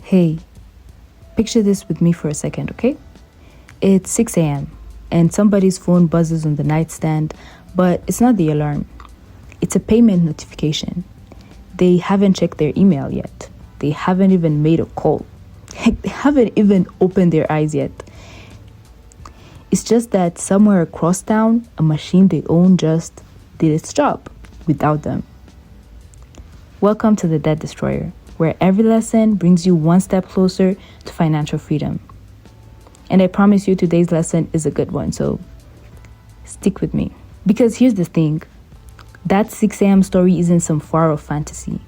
Hey, picture this with me for a second, okay? It's 6 a.m. and somebody's phone buzzes on the nightstand, but it's not the alarm. It's a payment notification. They haven't checked their email yet. They haven't even made a call. Heck, they haven't even opened their eyes yet. It's just that somewhere across town, a machine they own just did its job without them. Welcome to the Debt Destroyer, where every lesson brings you one step closer to financial freedom. And I promise you today's lesson is a good one, so stick with me. Because here's the thing, that 6 a.m. story isn't some far-off fantasy.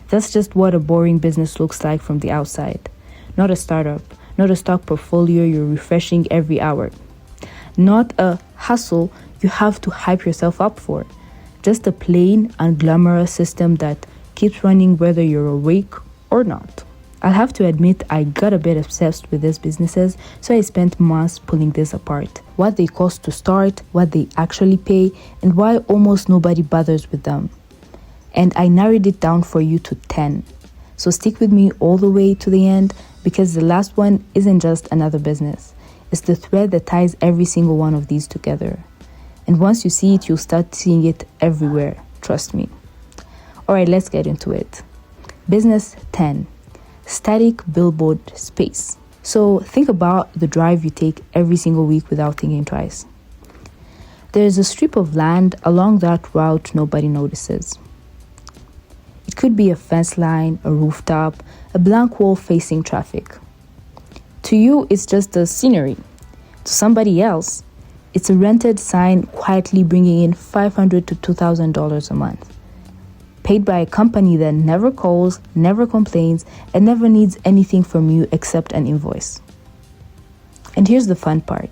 That's just what a boring business looks like from the outside. Not a startup, not a stock portfolio you're refreshing every hour. Not a hustle you have to hype yourself up for. Just a plain, unglamorous system that keeps running whether you're awake or not. I'll have to admit I got a bit obsessed with these businesses, so I spent months pulling this apart. What they cost to start, what they actually pay, and why almost nobody bothers with them. And I narrowed it down for you to 10. So stick with me all the way to the end, because the last one isn't just another business. It's the thread that ties every single one of these together. And once you see it, you'll start seeing it everywhere. Trust me. Alright, let's get into it. Business 10. Static billboard space. So think about the drive you take every single week without thinking twice. There's a strip of land along that route nobody notices. It could be a fence line, a rooftop, a blank wall facing traffic. To you, it's just the scenery. To somebody else, it's a rented sign quietly bringing in $500 to $2,000 a month. Paid by a company that never calls, never complains, and never needs anything from you except an invoice. And here's the fun part.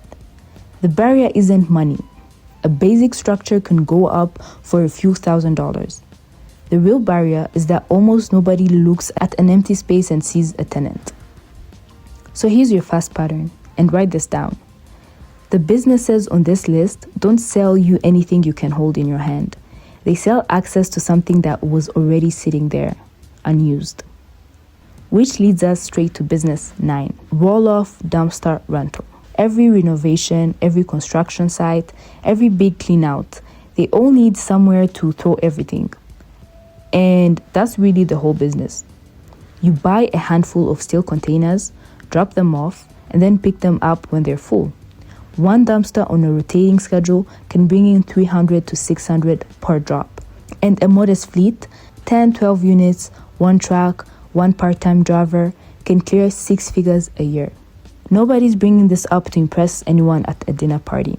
The barrier isn't money. A basic structure can go up for a few $1,000s. The real barrier is that almost nobody looks at an empty space and sees a tenant. So here's your fast pattern, and write this down. The businesses on this list don't sell you anything you can hold in your hand. They sell access to something that was already sitting there, unused. Which leads us straight to business 9, roll-off dumpster rental. Every renovation, every construction site, every big clean out, they all need somewhere to throw everything. And that's really the whole business. You buy a handful of steel containers, drop them off, and then pick them up when they're full. One dumpster on a rotating schedule can bring in $300 to $600 per drop. And a modest fleet, 10, 12 units, one truck, one part-time driver, can clear 6 figures a year. Nobody's bringing this up to impress anyone at a dinner party.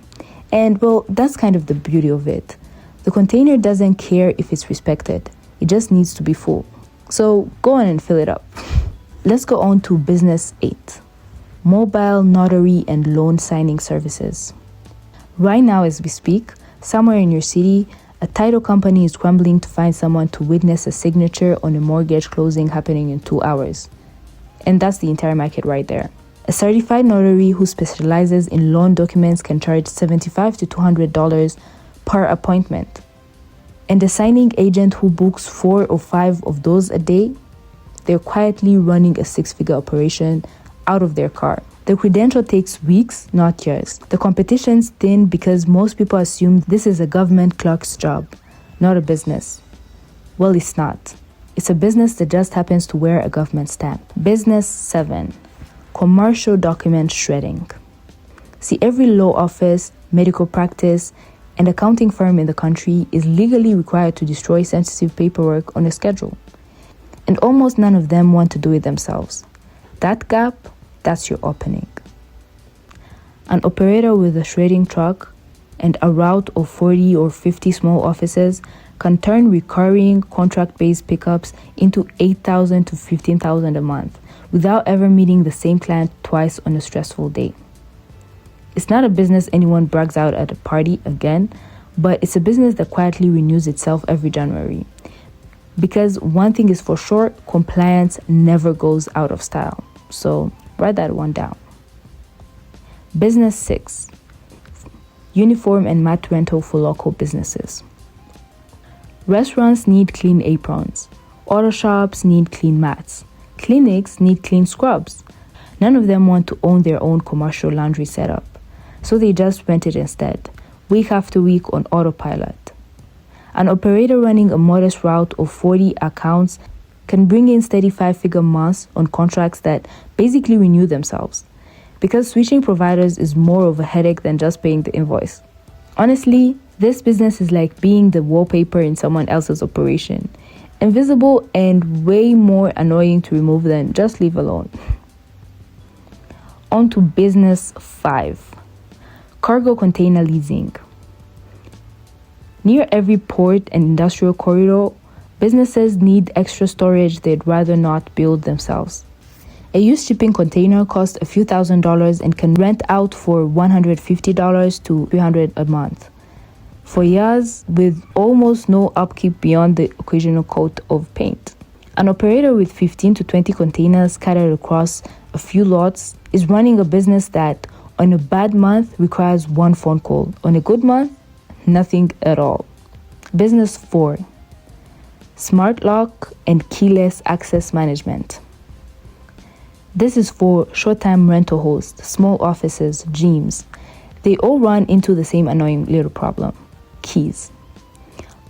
And well, that's kind of the beauty of it. The container doesn't care if it's respected. It just needs to be full. So go on and fill it up. Let's go on to business 8. Mobile notary and loan signing services. Right now as we speak, somewhere in your city, a title company is scrambling to find someone to witness a signature on a mortgage closing happening in 2 hours. And that's the entire market right there. A certified notary who specializes in loan documents can charge $75 to $200 per appointment. And a signing agent who books 4 or 5 of those a day, they're quietly running a 6-figure operation out of their car. The credential takes weeks, not years. The competition's thin because most people assume this is a government clerk's job, not a business. Well, it's not. It's a business that just happens to wear a government stamp. Business 7. Commercial document shredding. See, every law office, medical practice, and accounting firm in the country is legally required to destroy sensitive paperwork on a schedule. And almost none of them want to do it themselves. That gap, that's your opening. An operator with a shredding truck and a route of 40 or 50 small offices can turn recurring contract-based pickups into $8,000 to $15,000 a month without ever meeting the same client twice on a stressful day. It's not a business anyone brags out at a party again, but it's a business that quietly renews itself every January. Because one thing is for sure, compliance never goes out of style. So write that one down. Business 6. Uniform and mat rental for local businesses. Restaurants need clean aprons. Auto shops need clean mats. Clinics need clean scrubs. None of them want to own their own commercial laundry setup, so they just rent it instead, week after week on autopilot. An operator running a modest route of 40 accounts can bring in steady 5-figure months on contracts that basically renew themselves, because switching providers is more of a headache than just paying the invoice. Honestly, this business is like being the wallpaper in someone else's operation. Invisible and way more annoying to remove than just leave alone. On to business 5. Cargo container leasing. Near every port and industrial corridor, businesses need extra storage they'd rather not build themselves. A used shipping container costs a few $1,000s and can rent out for $150 to $300 a month for years with almost no upkeep beyond the occasional coat of paint. An operator with 15 to 20 containers scattered across a few lots is running a business that, on a bad month, requires one phone call. On a good month, nothing at all. Business 4. Smart lock and keyless access management. This is for short-time rental hosts, small offices, gyms. They all run into the same annoying little problem. Keys.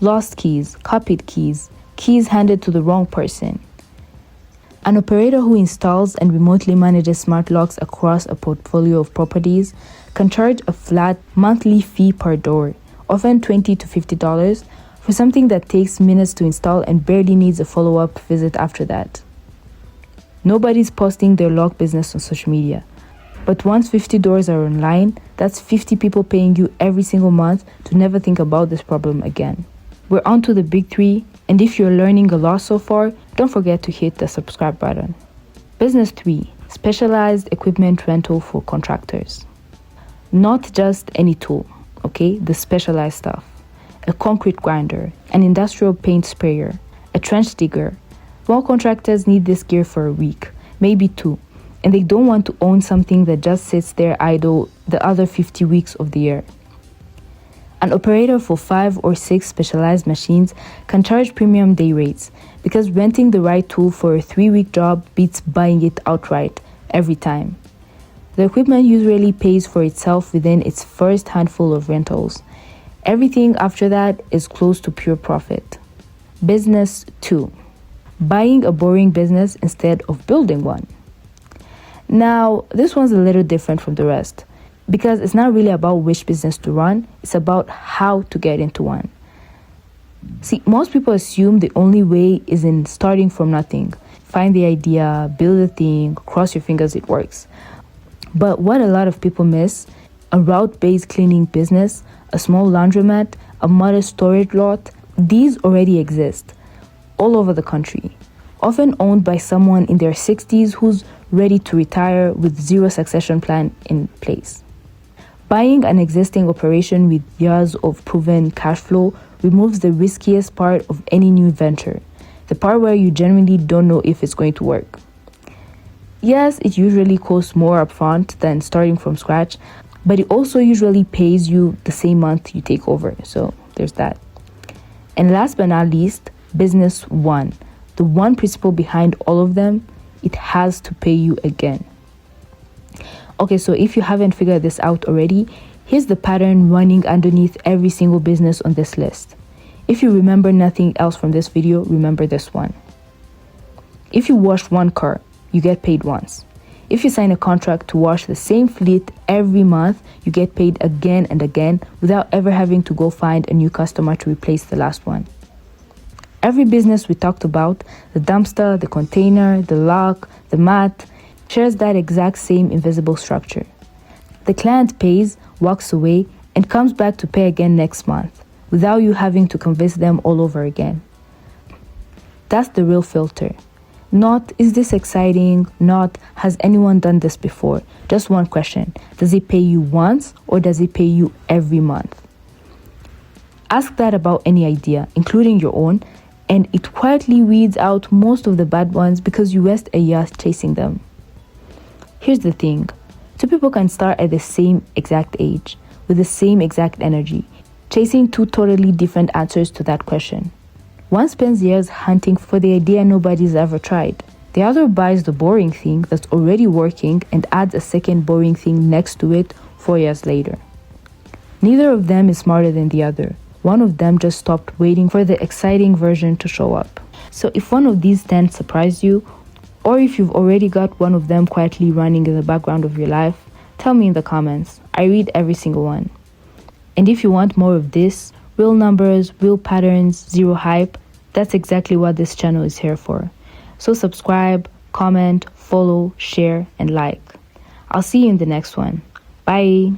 Lost keys, copied keys, keys handed to the wrong person. An operator who installs and remotely manages smart locks across a portfolio of properties can charge a flat monthly fee per door, often $20 to $50, for something that takes minutes to install and barely needs a follow-up visit after that. Nobody's posting their lock business on social media. But once 50 doors are online, that's 50 people paying you every single month to never think about this problem again. We're on to the big 3, and if you're learning a lot so far, don't forget to hit the subscribe button. Business 3. Specialized equipment rental for contractors. Not just any tool, okay? The specialized stuff. A concrete grinder, an industrial paint sprayer, a trench digger. Small contractors need this gear for a week, maybe 2, and they don't want to own something that just sits there idle the other 50 weeks of the year. An operator for 5 or 6 specialized machines can charge premium day rates because renting the right tool for a 3-week job beats buying it outright every time. The equipment usually pays for itself within its first handful of rentals. Everything after that is close to pure profit. Business 2. Buying a boring business instead of building one. Now, this one's a little different from the rest because it's not really about which business to run, it's about how to get into one. See, most people assume the only way is in starting from nothing. Find the idea, build a thing, cross your fingers it works. But what a lot of people miss, a route-based cleaning business, a small laundromat, a modest storage lot, these already exist all over the country, often owned by someone in their 60s who's ready to retire with zero succession plan in place. Buying an existing operation with years of proven cash flow removes the riskiest part of any new venture, the part where you genuinely don't know if it's going to work. Yes, it usually costs more upfront than starting from scratch, but it also usually pays you the same month you take over, so there's that. And last but not least, business 1, the one principle behind all of them, it has to pay you again. Okay, so if you haven't figured this out already, here's the pattern running underneath every single business on this list. If you remember nothing else from this video, remember this one. If you wash one car, you get paid once. If you sign a contract to wash the same fleet every month, you get paid again and again without ever having to go find a new customer to replace the last one. Every business we talked about, the dumpster, the container, the lock, the mat, shares that exact same invisible structure. The client pays, walks away, and comes back to pay again next month, without you having to convince them all over again. That's the real filter. Not, is this exciting? Not, has anyone done this before? Just one question. Does it pay you once or does it pay you every month? Ask that about any idea, including your own, and it quietly weeds out most of the bad ones because you waste a year chasing them. Here's the thing. 2 people can start at the same exact age, with the same exact energy, chasing 2 totally different answers to that question. One spends years hunting for the idea nobody's ever tried. The other buys the boring thing that's already working and adds a second boring thing next to it 4 years later. Neither of them is smarter than the other. One of them just stopped waiting for the exciting version to show up. So if one of these 10 surprised you, or if you've already got one of them quietly running in the background of your life, tell me in the comments. I read every single one. And if you want more of this, real numbers, real patterns, zero hype, that's exactly what this channel is here for. So subscribe, comment, follow, share, and like. I'll see you in the next one. Bye.